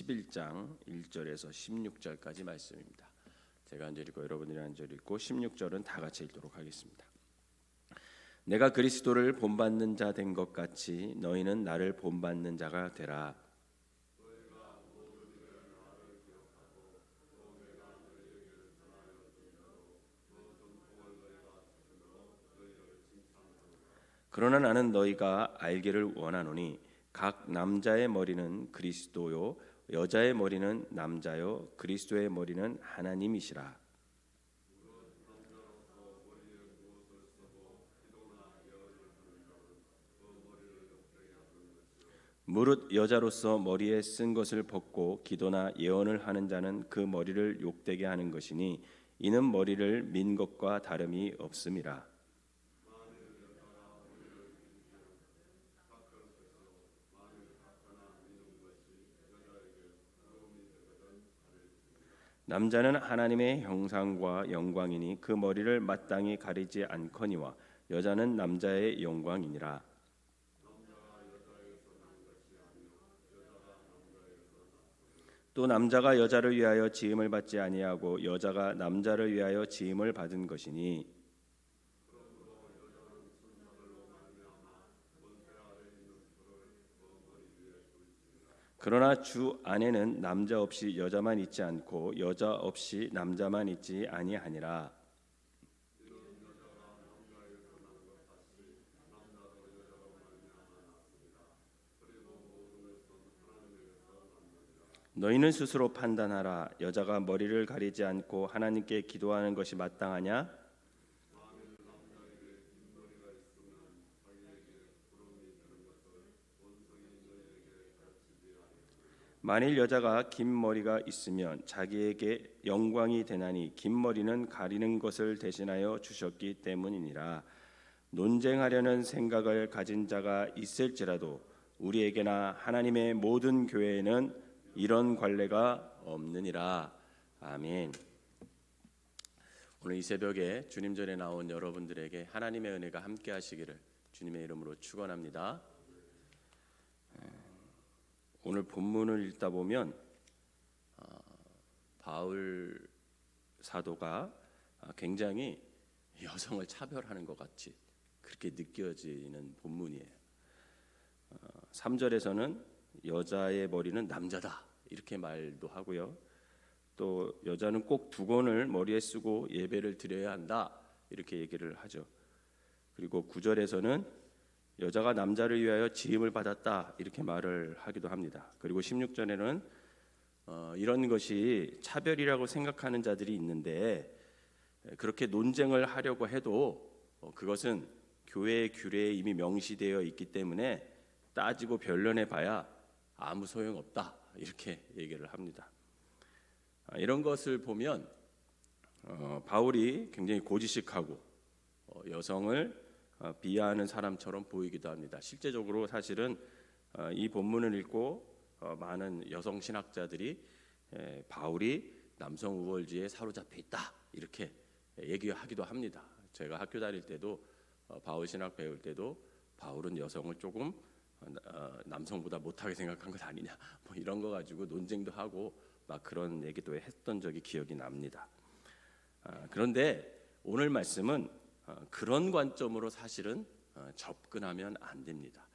11장 1절에서 16절까지 말씀입니다. 제가 한 절 읽고 여러분들이 한 절 읽고 16절은 다 같이 읽도록 하겠습니다. 내가 그리스도를 본받는 자 된 것 같이 너희는 나를 본받는 자가 되라. 그러나 나는 너희가 알기를 원하노니 각 남자의 머리는 그리스도요 여자의 머리는 남자요 그리스도의 머리는 하나님이시라. 무릇 여자로서 머리에 쓴 것을 벗고 기도나 예언을 하는 자는 그 머리를 욕되게 하는 것이니 이는 머리를 민 것과 다름이 없음이라. 남자는 하나님의 형상과 영광이니 그 머리를 마땅히 가리지 않거니와 여자는 남자의 영광이니라. 또 남자가 여자를 위하여 지음을 받지 아니하고 여자가 남자를 위하여 지음을 받은 것이니 그러나 주 안에는 남자 없이 여자만 있지 않고 여자 없이 남자만 있지 아니하니라. 너희는 스스로 판단하라. 여자가 머리를 가리지 않고 하나님께 기도하는 것이 마땅하냐? 만일 여자가 긴 머리가 있으면 자기에게 영광이 되나니 긴 머리는 가리는 것을 대신하여 주셨기 때문이니라. 논쟁하려는 생각을 가진 자가 있을지라도 우리에게나 하나님의 모든 교회에는 이런 관례가 없느니라. 아멘. 오늘 이 새벽에 주님 전에 나온 여러분들에게 하나님의 은혜가 함께 하시기를 주님의 이름으로 축원합니다. 오늘 본문을 읽다 보면 바울 사도가 굉장히 여성을 차별하는 것 같이 그렇게 느껴지는 본문이에요. 3절에서는 여자의 머리는 남자다 이렇게 말도 하고요. 또 여자는 꼭 두건을 머리에 쓰고 예배를 드려야 한다 이렇게 얘기를 하죠. 그리고 9절에서는 여자가 남자를 위하여 지음을 받았다 이렇게 말을 하기도 합니다. 그리고 16절에는 이런 것이 차별이라고 생각하는 자들이 있는데 그렇게 논쟁을 하려고 해도 그것은 교회의 규례에 이미 명시되어 있기 때문에 따지고 변론해 봐야 아무 소용없다 이렇게 얘기를 합니다. 이런 것을 보면 바울이 굉장히 고지식하고 여성을 비하하는 사람처럼 보이기도 합니다. 실제적으로 사실은 이 본문을 읽고 많은 여성 신학자들이 바울이 남성 우월주의에 사로잡혀 있다 이렇게 얘기하기도 합니다. 제가 학교 다닐 때도 바울 신학 배울 때도 바울은 여성을 조금 남성보다 못하게 생각한 것 아니냐 뭐 이런 거 가지고 논쟁도 하고 막 그런 얘기도 했던 적이 기억이 납니다. 그런데 오늘 말씀은 그런 관점으로 사실은 접근하면 안 됩니다.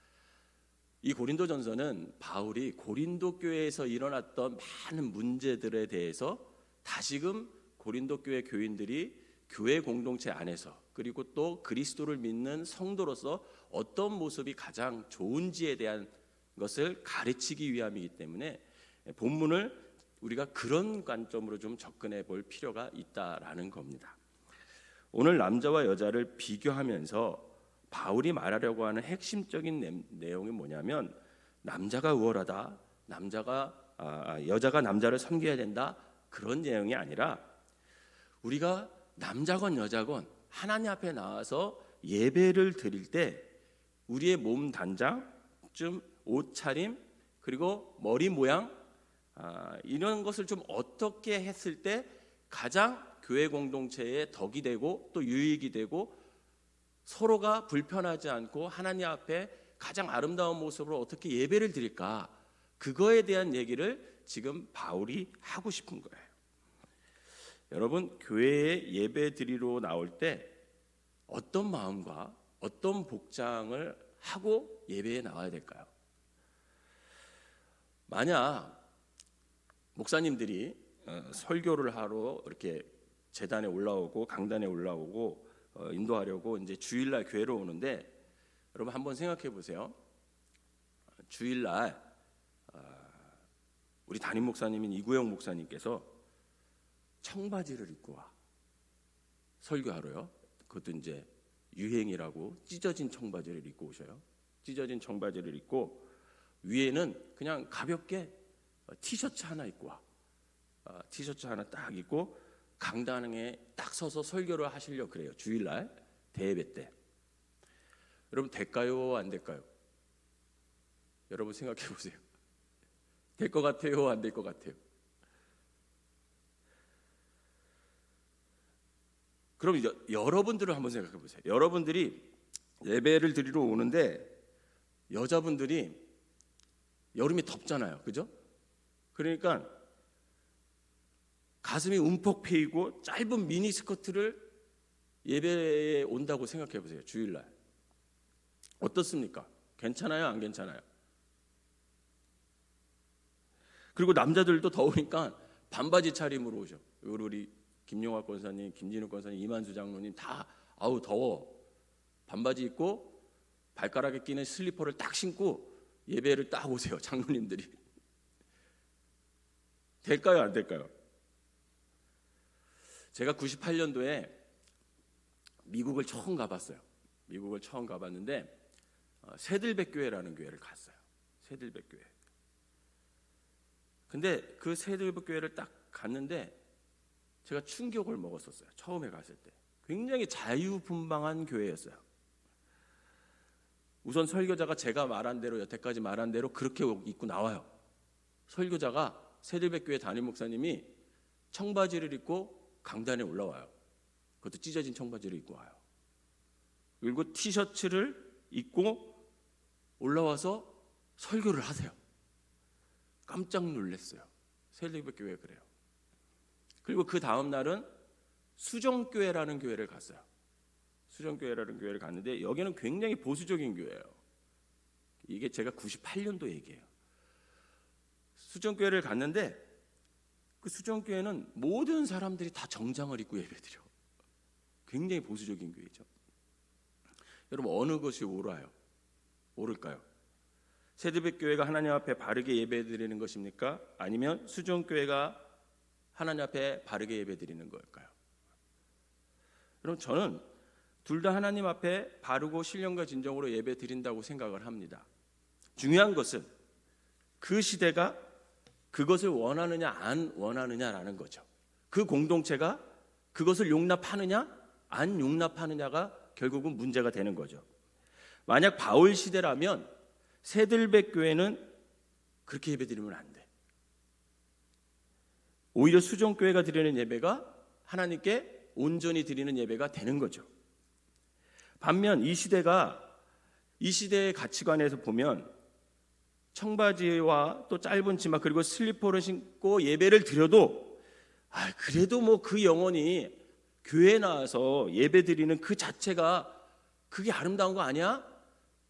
이 고린도전서는 바울이 고린도 교회에서 일어났던 많은 문제들에 대해서 다시금 고린도 교회 교인들이 교회 공동체 안에서 그리고 또 그리스도를 믿는 성도로서 어떤 모습이 가장 좋은지에 대한 것을 가르치기 위함이기 때문에 본문을 우리가 그런 관점으로 좀 접근해 볼 필요가 있다라는 겁니다. 오늘 남자와 여자를 비교하면서 바울이 말하려고 하는 핵심적인 내용이 뭐냐면 남자가 우월하다, 여자가 남자를 섬겨야 된다 그런 내용이 아니라 우리가 남자건 여자건 하나님 앞에 나와서 예배를 드릴 때 우리의 몸 단장, 좀 옷차림 그리고 머리 모양 이런 것을 좀 어떻게 했을 때 가장 교회 공동체에 덕이 되고 또 유익이 되고 서로가 불편하지 않고 하나님 앞에 가장 아름다운 모습으로 어떻게 예배를 드릴까 그거에 대한 얘기를 지금 바울이 하고 싶은 거예요. 여러분, 교회에 예배 드리러 나올 때 어떤 마음과 어떤 복장을 하고 예배에 나와야 될까요? 만약 목사님들이 설교를 하러 이렇게 제단에 올라오고 강단에 올라오고 인도하려고 이제 주일날 교회로 오는데, 여러분 한번 생각해 보세요. 주일날 우리 담임 목사님인 이구영 목사님께서 청바지를 입고 와 설교하러요. 그것도 이제 유행이라고 찢어진 청바지를 입고 오셔요. 찢어진 청바지를 입고 위에는 그냥 가볍게 티셔츠 하나 입고 와. 티셔츠 하나 딱 입고 강단에 딱 서서 설교를 하시려고 그래요. 주일날 대예배 때. 여러분 될까요? 안 될까요? 여러분 생각해 보세요. 될 것 같아요? 안 될 것 같아요? 그럼 여러분들을 한번 생각해 보세요. 여러분들이 예배를 드리러 오는데 여자분들이 여름에 덥잖아요. 그죠? 그러니까 가슴이 움푹 패이고 짧은 미니스커트를 예배에 온다고 생각해 보세요. 주일날. 어떻습니까? 괜찮아요? 안 괜찮아요? 그리고 남자들도 더우니까 반바지 차림으로 오죠. 우리 김용학 권사님, 김진욱 권사님, 이만수 장로님 다 아우 더워. 반바지 입고 발가락에 끼는 슬리퍼를 딱 신고 예배를 딱 오세요. 장로님들이. 될까요? 안 될까요? 제가 98년도에 미국을 처음 가봤어요. 미국을 처음 가봤는데 세들백 교회라는 교회를 갔어요. 세들백 교회. 근데 그 세들백 교회를 딱 갔는데 제가 충격을 먹었었어요. 처음에 갔을 때. 굉장히 자유분방한 교회였어요. 우선 설교자가 제가 말한 대로 여태까지 말한 대로 그렇게 입고 나와요. 설교자가 세들백 교회 담임 목사님이 청바지를 입고 강단에 올라와요. 그것도 찢어진 청바지를 입고 와요. 그리고 티셔츠를 입고 올라와서 설교를 하세요. 깜짝 놀랐어요. 세들백 교회 그래요. 그리고 그 다음 날은 수정교회라는 교회를 갔어요. 수정교회라는 교회를 갔는데 여기는 굉장히 보수적인 교회예요. 이게 제가 98년도 얘기예요. 수정교회를 갔는데 그 수정교회는 모든 사람들이 다 정장을 입고 예배드려. 굉장히 보수적인 교회죠. 여러분 어느 것이 옳을까요? 세들백 교회가 하나님 앞에 바르게 예배드리는 것입니까? 아니면 수정교회가 하나님 앞에 바르게 예배드리는 걸까요? 여러분 저는 둘 다 하나님 앞에 바르고 신령과 진정으로 예배드린다고 생각을 합니다. 중요한 것은 그 시대가 그것을 원하느냐 안 원하느냐라는 거죠. 그 공동체가 그것을 용납하느냐 안 용납하느냐가 결국은 문제가 되는 거죠. 만약 바울 시대라면 세들백 교회는 그렇게 예배드리면 안 돼. 오히려 수정교회가 드리는 예배가 하나님께 온전히 드리는 예배가 되는 거죠. 반면 이 시대의 가치관에서 보면 청바지와 또 짧은 치마 그리고 슬리퍼를 신고 예배를 드려도 그래도 뭐 그 영혼이 교회에 나와서 예배 드리는 그 자체가 그게 아름다운 거 아니야?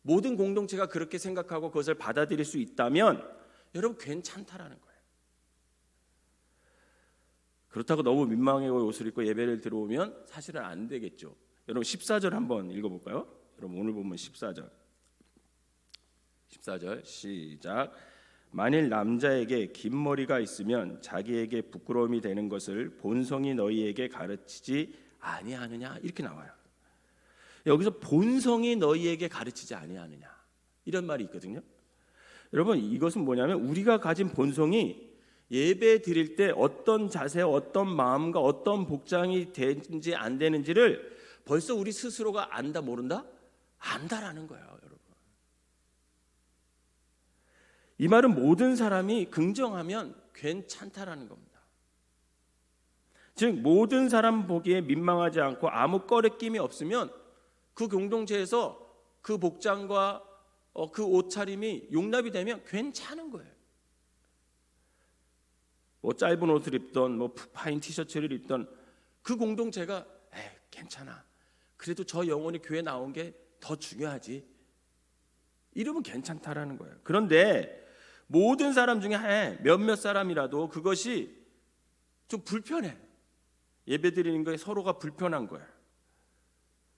모든 공동체가 그렇게 생각하고 그것을 받아들일 수 있다면 여러분 괜찮다라는 거예요. 그렇다고 너무 민망해 옷을 입고 예배를 들어오면 사실은 안 되겠죠. 여러분 14절 한번 읽어볼까요? 여러분 오늘 보면 14절 시작. 만일 남자에게 긴 머리가 있으면 자기에게 부끄러움이 되는 것을 본성이 너희에게 가르치지 아니하느냐 이렇게 나와요. 여기서 본성이 너희에게 가르치지 아니하느냐 이런 말이 있거든요. 여러분 이것은 뭐냐면 우리가 가진 본성이 예배 드릴 때 어떤 자세, 어떤 마음과 어떤 복장이 되는지 안 되는지를 벌써 우리 스스로가 안다 모른다? 안다라는 거예요, 여러분. 이 말은 모든 사람이 긍정하면 괜찮다라는 겁니다. 즉 모든 사람 보기에 민망하지 않고 아무 꺼리낌이 없으면 그 공동체에서 그 복장과 그 옷차림이 용납이 되면 괜찮은 거예요. 뭐 짧은 옷을 입던 뭐 파인 티셔츠를 입던 그 공동체가 괜찮아. 그래도 저 영혼이 교회 나온 게 더 중요하지. 이러면 괜찮다라는 거예요. 그런데 모든 사람 중에 몇몇 사람이라도 그것이 좀 불편해. 예배드리는 거에 서로가 불편한 거야.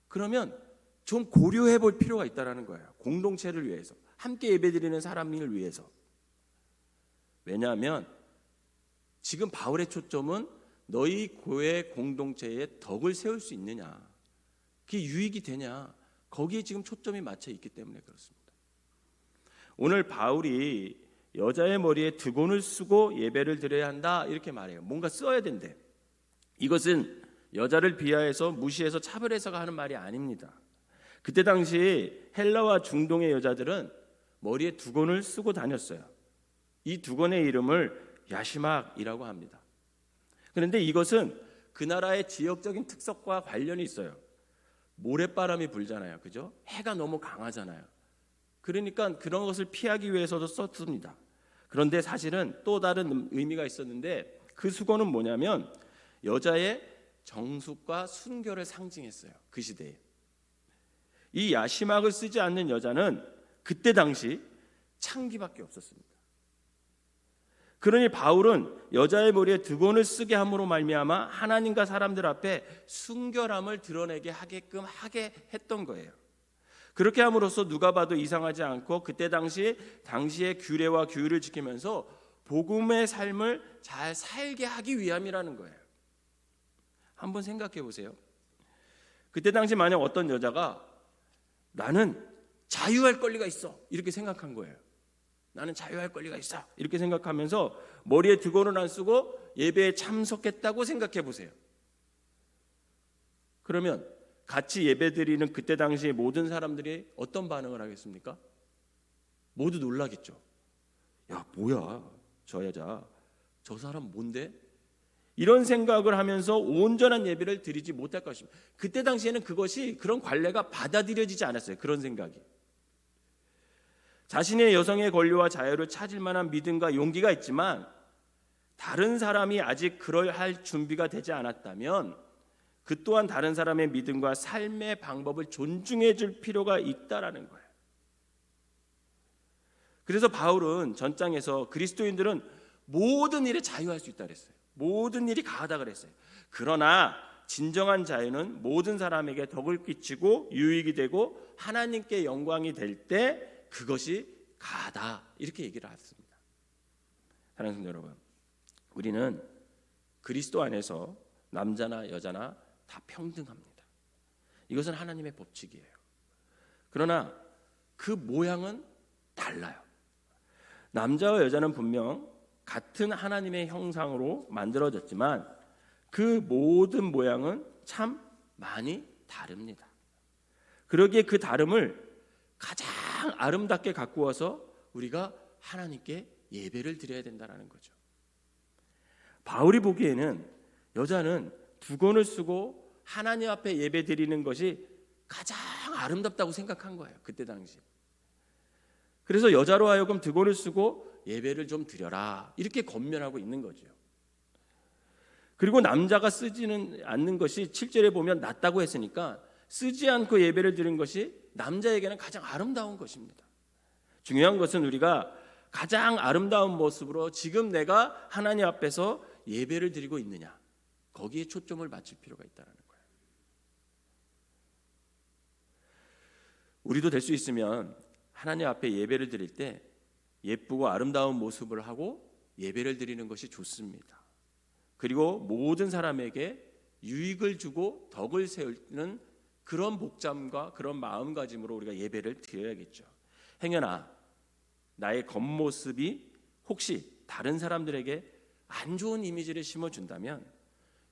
그러면 좀 고려해 볼 필요가 있다라는 거예요. 공동체를 위해서, 함께 예배드리는 사람을 위해서. 왜냐하면 지금 바울의 초점은 너희 교회 공동체에 덕을 세울 수 있느냐, 그게 유익이 되냐, 거기에 지금 초점이 맞춰 있기 때문에 그렇습니다. 오늘 바울이 여자의 머리에 두건을 쓰고 예배를 드려야 한다 이렇게 말해요. 뭔가 써야 된대. 이것은 여자를 비하해서 무시해서 차별해서가 하는 말이 아닙니다. 그때 당시 헬라와 중동의 여자들은 머리에 두건을 쓰고 다녔어요. 이 두건의 이름을 야시막이라고 합니다. 그런데 이것은 그 나라의 지역적인 특성과 관련이 있어요. 모래바람이 불잖아요. 그죠? 해가 너무 강하잖아요. 그러니까 그런 것을 피하기 위해서도 썼습니다. 그런데 사실은 또 다른 의미가 있었는데 그 수건은 뭐냐면 여자의 정숙과 순결을 상징했어요. 그 시대에. 이 야시막을 쓰지 않는 여자는 그때 당시 창기밖에 없었습니다. 그러니 바울은 여자의 머리에 두건을 쓰게 함으로 말미암아 하나님과 사람들 앞에 순결함을 드러내게 하게끔 하게 했던 거예요. 그렇게 함으로써 누가 봐도 이상하지 않고 그때 당시의 규례와 규율을 지키면서 복음의 삶을 잘 살게 하기 위함이라는 거예요. 한번 생각해 보세요. 그때 당시 만약 어떤 여자가 나는 자유할 권리가 있어 이렇게 생각한 거예요. 나는 자유할 권리가 있어 이렇게 생각하면서 머리에 두건을 안 쓰고 예배에 참석했다고 생각해 보세요. 그러면 같이 예배드리는 그때 당시에 모든 사람들이 어떤 반응을 하겠습니까? 모두 놀라겠죠. 야, 뭐야 저 여자, 저 사람 뭔데? 이런 생각을 하면서 온전한 예배를 드리지 못할 것입니다. 그때 당시에는 그것이 그런 관례가 받아들여지지 않았어요. 그런 생각이. 자신의 여성의 권리와 자유를 찾을 만한 믿음과 용기가 있지만 다른 사람이 아직 그럴 준비가 되지 않았다면 그 또한 다른 사람의 믿음과 삶의 방법을 존중해 줄 필요가 있다라는 거예요. 그래서 바울은 전장에서 그리스도인들은 모든 일에 자유할 수 있다 그랬어요. 모든 일이 가하다 그랬어요. 그러나 진정한 자유는 모든 사람에게 덕을 끼치고 유익이 되고 하나님께 영광이 될 때 그것이 가하다 이렇게 얘기를 했습니다. 사랑하는 성도 여러분, 우리는 그리스도 안에서 남자나 여자나 다 평등합니다. 이것은 하나님의 법칙이에요. 그러나 그 모양은 달라요. 남자와 여자는 분명 같은 하나님의 형상으로 만들어졌지만 그 모든 모양은 참 많이 다릅니다. 그러기에 그 다름을 가장 아름답게 가꾸어서 우리가 하나님께 예배를 드려야 된다는 거죠. 바울이 보기에는 여자는 두건을 쓰고 하나님 앞에 예배 드리는 것이 가장 아름답다고 생각한 거예요. 그때 당시. 그래서 여자로 하여금 두건을 쓰고 예배를 좀 드려라 이렇게 권면하고 있는 거죠. 그리고 남자가 쓰지는 않는 것이 7절에 보면 낫다고 했으니까 쓰지 않고 예배를 드리는 것이 남자에게는 가장 아름다운 것입니다. 중요한 것은 우리가 가장 아름다운 모습으로 지금 내가 하나님 앞에서 예배를 드리고 있느냐, 거기에 초점을 맞출 필요가 있다는 거예요. 우리도 될 수 있으면 하나님 앞에 예배를 드릴 때 예쁘고 아름다운 모습을 하고 예배를 드리는 것이 좋습니다. 그리고 모든 사람에게 유익을 주고 덕을 세우는 그런 복장과 그런 마음가짐으로 우리가 예배를 드려야겠죠. 행여나 나의 겉모습이 혹시 다른 사람들에게 안 좋은 이미지를 심어준다면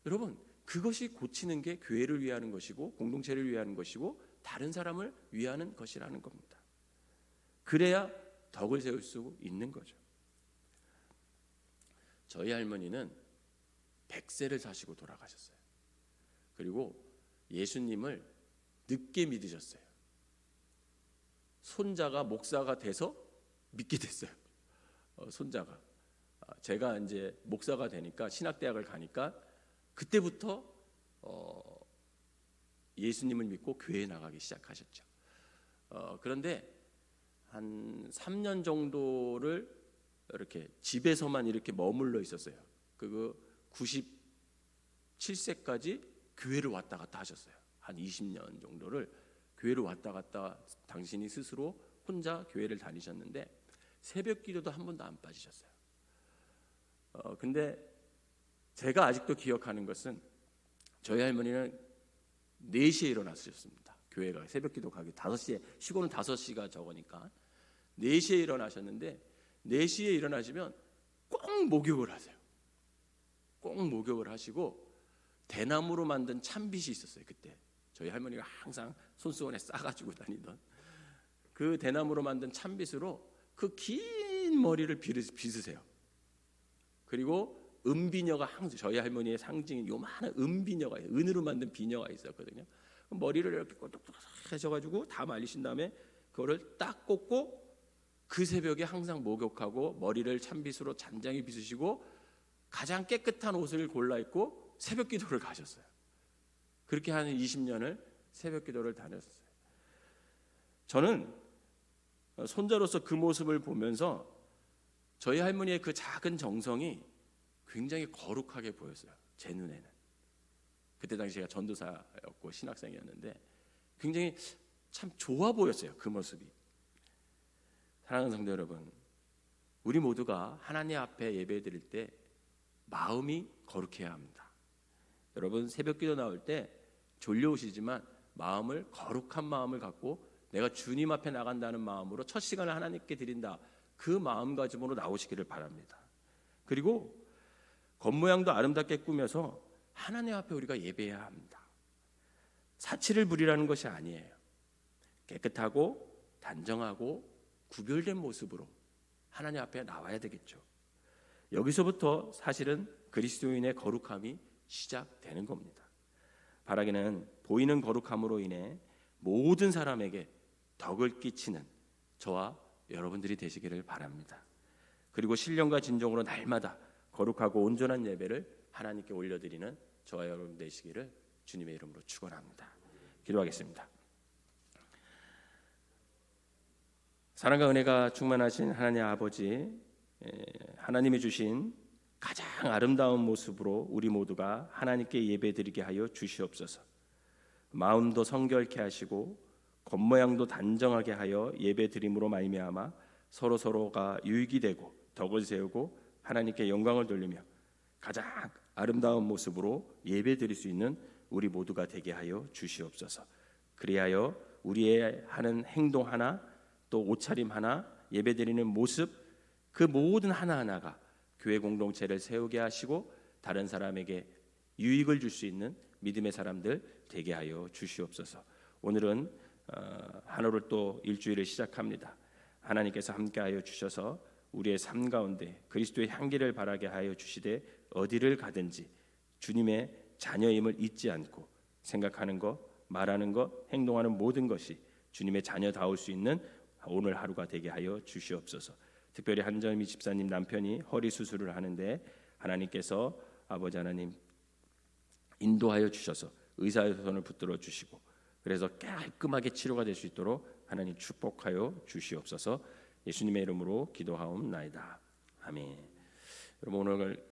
여러분, 그것이 고치는 게 교회를 위하는 것이고 공동체를 위하는 것이고 다른 사람을 위하는 것이라는 겁니다. 그래야 덕을 세울 수 있는 거죠. 저희 할머니는 100세를 사시고 돌아가셨어요. 그리고 예수님을 늦게 믿으셨어요. 손자가 목사가 돼서 믿게 됐어요. 손자가 제가 이제 목사가 되니까 신학대학을 가니까 그때부터 예수님을 믿고 교회에 나가기 시작하셨죠. 그런데 한 3년 정도를 이렇게 집에서만 이렇게 머물러 있었어요. 그 97세까지 교회를 왔다 갔다 하셨어요. 한 20년 정도를 교회를 왔다 갔다 당신이 스스로 혼자 교회를 다니셨는데 새벽 기도도 한 번도 안 빠지셨어요. 근데 제가 아직도 기억하는 것은 저희 할머니는 4시에 일어나셨습니다. 교회가 새벽 기도 가기 5시에, 시골은 5시가 적으니까 4시에 일어나셨는데 4시에 일어나시면 꼭 목욕을 하세요. 꼭 목욕을 하시고 대나무로 만든 참빗이 있었어요. 그때 저희 할머니가 항상 손수건에 싸가지고 다니던 그 대나무로 만든 참빗으로 그 긴 머리를 빗으세요. 그리고 은비녀가 항상 저희 할머니의 상징인 요만한 은비녀가 은으로 만든 비녀가 있었거든요. 머리를 이렇게 똑똑똑 하셔가지고 다 말리신 다음에 그거를 딱 꽂고 그 새벽에 항상 목욕하고 머리를 참빗으로 잔잔히 빗으시고 가장 깨끗한 옷을 골라 입고 새벽 기도를 가셨어요. 그렇게 한 20년을 새벽 기도를 다녔어요. 저는 손자로서 그 모습을 보면서 저희 할머니의 그 작은 정성이 굉장히 거룩하게 보였어요. 제 눈에는. 그때 당시 제가 전도사였고 신학생이었는데 굉장히 참 좋아 보였어요. 그 모습이. 사랑하는 성도 여러분, 우리 모두가 하나님 앞에 예배드릴 때 마음이 거룩해야 합니다. 여러분 새벽 기도 나올 때 졸려오시지만 마음을 거룩한 마음을 갖고 내가 주님 앞에 나간다는 마음으로 첫 시간을 하나님께 드린다. 그 마음가짐으로 나오시기를 바랍니다. 그리고 겉모양도 아름답게 꾸며서 하나님 앞에 우리가 예배해야 합니다. 사치를 부리라는 것이 아니에요. 깨끗하고 단정하고 구별된 모습으로 하나님 앞에 나와야 되겠죠. 여기서부터 사실은 그리스도인의 거룩함이 시작되는 겁니다. 바라기는 보이는 거룩함으로 인해 모든 사람에게 덕을 끼치는 저와 여러분들이 되시기를 바랍니다. 그리고 신령과 진정으로 날마다 거룩하고 온전한 예배를 하나님께 올려드리는 저와 여러분 되시기를 주님의 이름으로 축원합니다. 기도하겠습니다. 사랑과 은혜가 충만하신 하나님 아버지, 하나님이 주신 가장 아름다운 모습으로 우리 모두가 하나님께 예배드리게 하여 주시옵소서. 마음도 성결케 하시고 겉모양도 단정하게 하여 예배드림으로 말미암아 서로가 유익이 되고 덕을 세우고 하나님께 영광을 돌리며 가장 아름다운 모습으로 예배드릴 수 있는 우리 모두가 되게 하여 주시옵소서. 그리하여 우리의 하는 행동 하나, 또 옷차림 하나, 예배드리는 모습, 그 모든 하나하나가 교회 공동체를 세우게 하시고 다른 사람에게 유익을 줄 수 있는 믿음의 사람들 되게 하여 주시옵소서. 오늘은 하루를 또 일주일을 시작합니다. 하나님께서 함께하여 주셔서 우리의 삶 가운데 그리스도의 향기를 바라게 하여 주시되 어디를 가든지 주님의 자녀임을 잊지 않고 생각하는 것, 말하는 것, 행동하는 모든 것이 주님의 자녀다울 수 있는 오늘 하루가 되게 하여 주시옵소서. 특별히 한점이 집사님 남편이 허리 수술을 하는데 하나님께서 아버지 하나님 인도하여 주셔서 의사의 손을 붙들어 주시고 그래서 깔끔하게 치료가 될 수 있도록 하나님 축복하여 주시옵소서. 예수님의 이름으로 기도하옵나이다. 아멘. 여러분 오늘